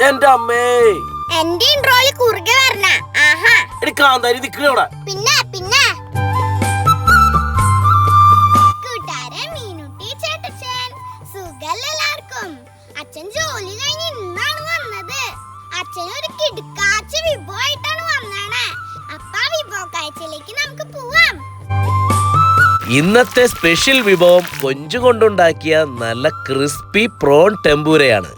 എന്റെ അമ്മേ, എന്റെ ഇൻട്രോയിൽ കുറുകെ വരണ. ആഹാ, കാന്താരി നിക്കണവിടെ. പിന്നെ കൂട്ടുകാരെ, മീനുട്ടി ചേട്ടച്ചൻ സുഖല്ലേ എല്ലാവർക്കും? അച്ഛൻ ജോലി കഴിഞ്ഞ് ഇന്നാണ് വന്നത്. അച്ഛൻ ഒരു കിടുക്കാച്ച വിഭവമായിട്ടാണ് വന്നേ. അപ്പ വിഭവ കാഴ്ചയിലേക്ക് നമുക്ക് പോവാം. ഇന്നത്തെ സ്പെഷ്യൽ വിഭവം കൊഞ്ചു കൊണ്ടുണ്ടാക്കിയ നല്ല ക്രിസ്പി പ്രോൺ ടെമ്പൂരയാണ്.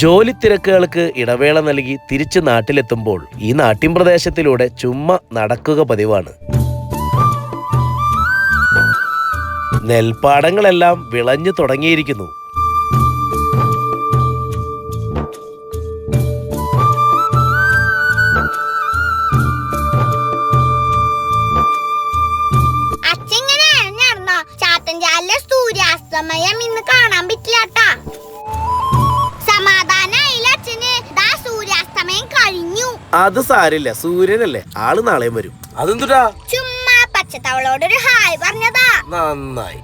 ജോലി തിരക്കുകൾക്ക് ഇടവേള നൽകി തിരിച്ച് നാട്ടിലെത്തുമ്പോൾ ഈ നാട്ടിൻ പ്രദേശത്തിലൂടെ ചുമ്മാ നടക്കുക പതിവാണ്. നെൽപ്പാടങ്ങളെല്ലാം വിളഞ്ഞു തുടങ്ങിയിരിക്കുന്നു. സൂര്യാസ്തമയം ഇന്ന് കാണാൻ പറ്റില്ലാട്ടാ. സമാധാനായില്ല അച്ഛന്. സൂര്യാസ്തമയം കഴിഞ്ഞു. അത് സാരില്ല, സൂര്യനല്ലേ, ആള് നാളെയും വരും. അതെന്തുട്ടാ? ചുമ്മാ പച്ചത്തവളോടൊരു ഹായ് പറഞ്ഞതാ. നന്നായി.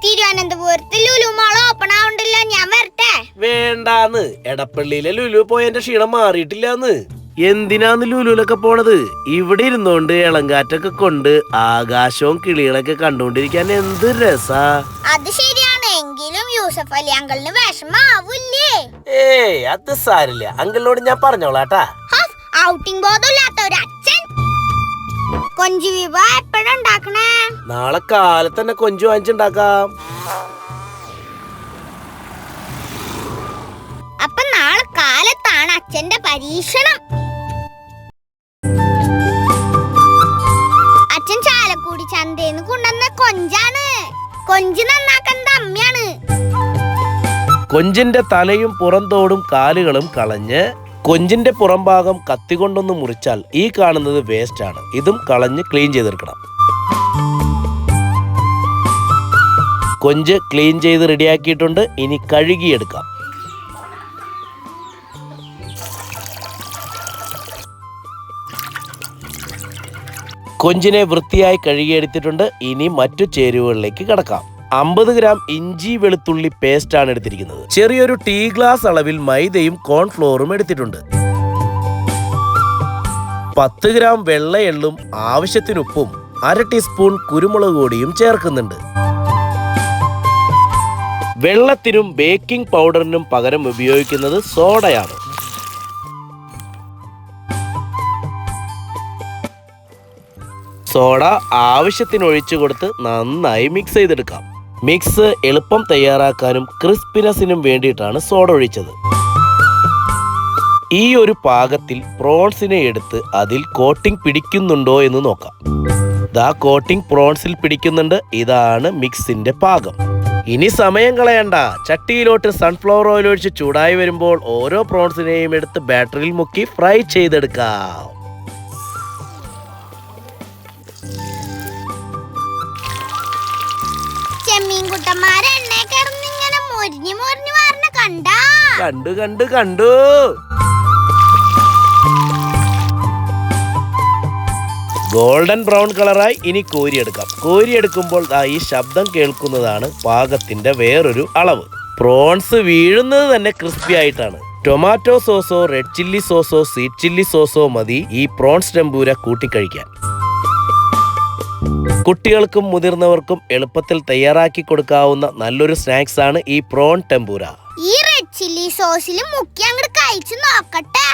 തിരുവനന്തപുരത്ത് ലുലു മാൾ ഓപ്പൺ ആവണ്ടല്ലോ, ഞാൻ വരട്ടെ? വേണ്ടാന്ന്, എടപ്പള്ളിയിലെ ലുലു പോയതിന്റെ ക്ഷീണം മാറിയിട്ടില്ലാന്ന്. എന്തിനാന്ന് ലുലുലൊക്കെ പോണത്? ഇവിടെ ഇരുന്നോണ്ട് ഇളങ്കാറ്റൊക്കെ കൊണ്ട് ആകാശവും കിളികളൊക്കെ കണ്ടുകൊണ്ടിരിക്കാൻ എന്ത് രസാ. അത് ശരിയാണ്, എങ്കിലും യൂസഫ് അലി അങ്കിളിന് വിഷമാവൂല്ലേ? ഏയ്, അത് സാരില്ല, അങ്കിളിനോട് ഞാൻ പറഞ്ഞോളാട്ടാ. ഔട്ടിംഗ് ബോധമില്ലാത്ത ഒരു അച്ഛൻ. കൊഞ്ചു വിഭവം എപ്പോഴുണ്ടാക്കണേ? നാളെ കാലത്ത് തന്നെ കൊഞ്ചു വാങ്ങിച്ചുണ്ടാക്കാം. അപ്പൊ നാളെ കാലത്താണ് അച്ഛന്റെ പരീക്ഷണം. അച്ഛൻ ചാലക്കുടി ചന്തേന്ന് കൊണ്ടുവന്ന കൊഞ്ചാണ്. കൊഞ്ച് നന്നാക്കുന്നത് അമ്മയാണ്. കൊഞ്ചിന്റെ തലയും പുറന്തോടും കാലുകളും കളഞ്ഞ് കൊഞ്ചിന്റെ പുറം ഭാഗം കത്തികൊണ്ടൊന്ന് മുറിച്ചാൽ ഈ കാണുന്നത് വേസ്റ്റ് ആണ്. ഇതും കളഞ്ഞ് ക്ലീൻ ചെയ്തെടുക്കണം. കൊഞ്ച് ക്ലീൻ ചെയ്ത് റെഡിയാക്കിയിട്ടുണ്ട്. ഇനി കഴുകിയെടുക്കാം. കൊഞ്ചിനെ വൃത്തിയായി കഴുകിയെടുത്തിട്ടുണ്ട്. ഇനി മറ്റു ചേരുവകളിലേക്ക് കടക്കാം. 50 ഗ്രാം ഇഞ്ചി വെളുത്തുള്ളി പേസ്റ്റ് ആണ് എടുത്തിരിക്കുന്നത്. ചെറിയൊരു ടീ ഗ്ലാസ് അളവിൽ മൈദയും കോൺഫ്ലോറും എടുത്തിട്ടുണ്ട്. 10 ഗ്രാം വെള്ള എള്ളും ആവശ്യത്തിന് ഉപ്പും 1/2 ടീസ്പൂൺ കുരുമുളക് പൊടിയും ചേർക്കുന്നുണ്ട്. വെള്ളത്തിനും ബേക്കിംഗ് പൗഡറിനും പകരം ഉപയോഗിക്കുന്നത് സോഡയാണ്. സോഡ ആവശ്യത്തിന് ഒഴിച്ചു കൊടുത്ത് നന്നായി മിക്സ് ചെയ്തെടുക്കാം. മിക്സ് എളുപ്പം തയ്യാറാക്കാനും ക്രിസ്പിനെസിനും വേണ്ടിയിട്ടാണ് സോഡ ഒഴിച്ചത്. ഈ ഒരു പാകത്തിൽ പ്രോൺസിനെ എടുത്ത് അതിൽ കോട്ടിംഗ് പിടിക്കുന്നുണ്ടോ എന്ന് നോക്കാം. കോട്ടിംഗ് പ്രോൺസിൽ പിടിക്കുന്നുണ്ട്. ഇതാണ് മിക്സിന്റെ പാകം. ഇനി സമയം കളയണ്ട. ചട്ടിയിലോട്ട് സൺഫ്ലവർ ഓയിൽ ഒഴിച്ച് ചൂടായി വരുമ്പോൾ ഓരോ പ്രോൺസിനെയും എടുത്ത് ബാറ്ററിൽ മുക്കി ഫ്രൈ ചെയ്തെടുക്കാം. ചെമ്മീൻകുട്ടന്മാരെ എണ്ണ കിടന്നിങ്ങനെ മൊരിഞ്ഞു മാറണ കണ്ടു. ഗോൾഡൻ ബ്രൗൺ കളറായി. ഇനി കോരിയെടുക്കാം. കോരിയെടുക്കുമ്പോൾ ഈ ശബ്ദം കേൾക്കുന്നതാണ് പാകത്തിന്റെ വേറൊരു അളവ്. പ്രോൺസ് വീഴുന്നത് തന്നെ ക്രിസ്പി ആയിട്ടാണ്. ടൊമാറ്റോ സോസോ റെഡ് ചില്ലി സോസോ സ്വീറ്റ് ചില്ലി സോസോ മതി ഈ പ്രോൺസ് ടെമ്പൂര കൂട്ടിക്കഴിക്കാൻ. കുട്ടികൾക്കും മുതിർന്നവർക്കും എളുപ്പത്തിൽ തയ്യാറാക്കി കൊടുക്കാവുന്ന നല്ലൊരു സ്നാക്സ് ആണ് ഈ പ്രോൺ ടെമ്പൂര. ഈ റെഡ് ചില്ലി സോസിൽ മുക്കി അങ്ങോട്ട് കഴിച്ചു നോക്കട്ടെ.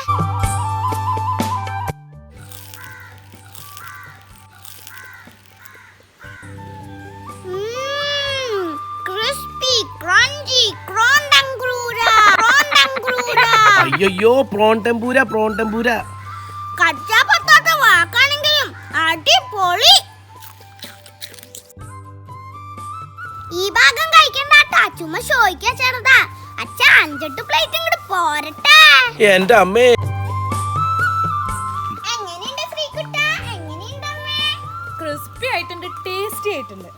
Crispy crunchy prawn tempura. അയ്യോ, പ്രോൺ ടെമ്പൂര. കച്ചാ പത്താത്ത വാക്കാണെങ്കിലും അടിപൊളി. ഈ ഭാഗം കഴിക്കണ്ടാ, ചുമ്മാ ഷോയ്ക്കാ ചെറുതാ. അച്ഛാ 5-8 പ്ലേറ്റ് ഇങ്ങോട്ട് പോരട്ടെ. എന്റെ അമ്മേ, എങ്ങനെയുണ്ട് ശ്രീകുട്ടാ? എങ്ങനെയുണ്ട് അമ്മേ? ക്രിസ്പി ആയിട്ടുണ്ട്, ടേസ്റ്റി ആയിട്ടുണ്ട്.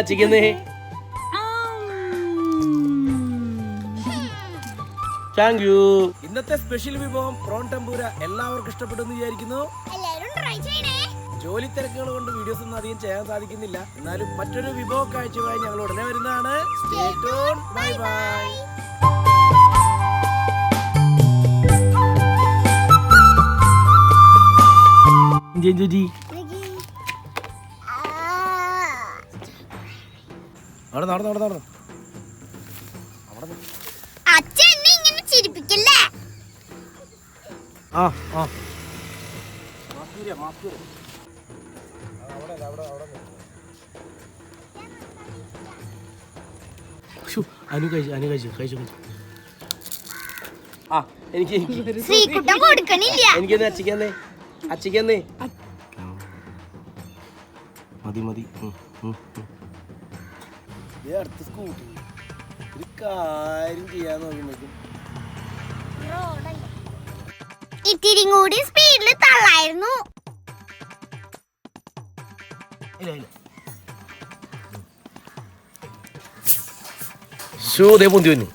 ചിക്കന്നേ. Thank you. ഇന്നത്തെ സ്പെഷ്യൽ വിഭവം പ്രോൺ ടെമ്പൂര എല്ലാവർക്കും ഇഷ്ടപ്പെടുമെന്ന് വിചാരിക്കുന്നു. എല്ലാവരും ട്രൈ ചെയ്യണേ. ജോലി തിരക്കുകൾ കൊണ്ട് വീഡിയോസ് ഒന്നും അധികം ചെയ്യാൻ സാധിക്കുന്നില്ല. എന്നാലും മറ്റൊരു വിഭവ കാഴ്ചയുമായി ഞങ്ങൾ ഉടനെ വരുന്നതാണ്. Stay tuned. Bye bye. അച്ഛൻ എന്നെ ഇങ്ങനെ ചിരിപ്പിക്കല്ലേ. ശ്രീകുട്ടൻ കൊടുക്കണില്ല. എനിക്കൊന്ന് അച്ചിക്കന്നേ മതി. അടുത്ത സ്കൂട്ടി ഒരു കാര്യം ചെയ്യാൻ നോക്കുമ്പോഴേക്കും ഇത്തിരി കൂടി സ്പീഡിൽ തള്ളായിരുന്നു. ഷൂ ദേ പൊന്തി വന്നു.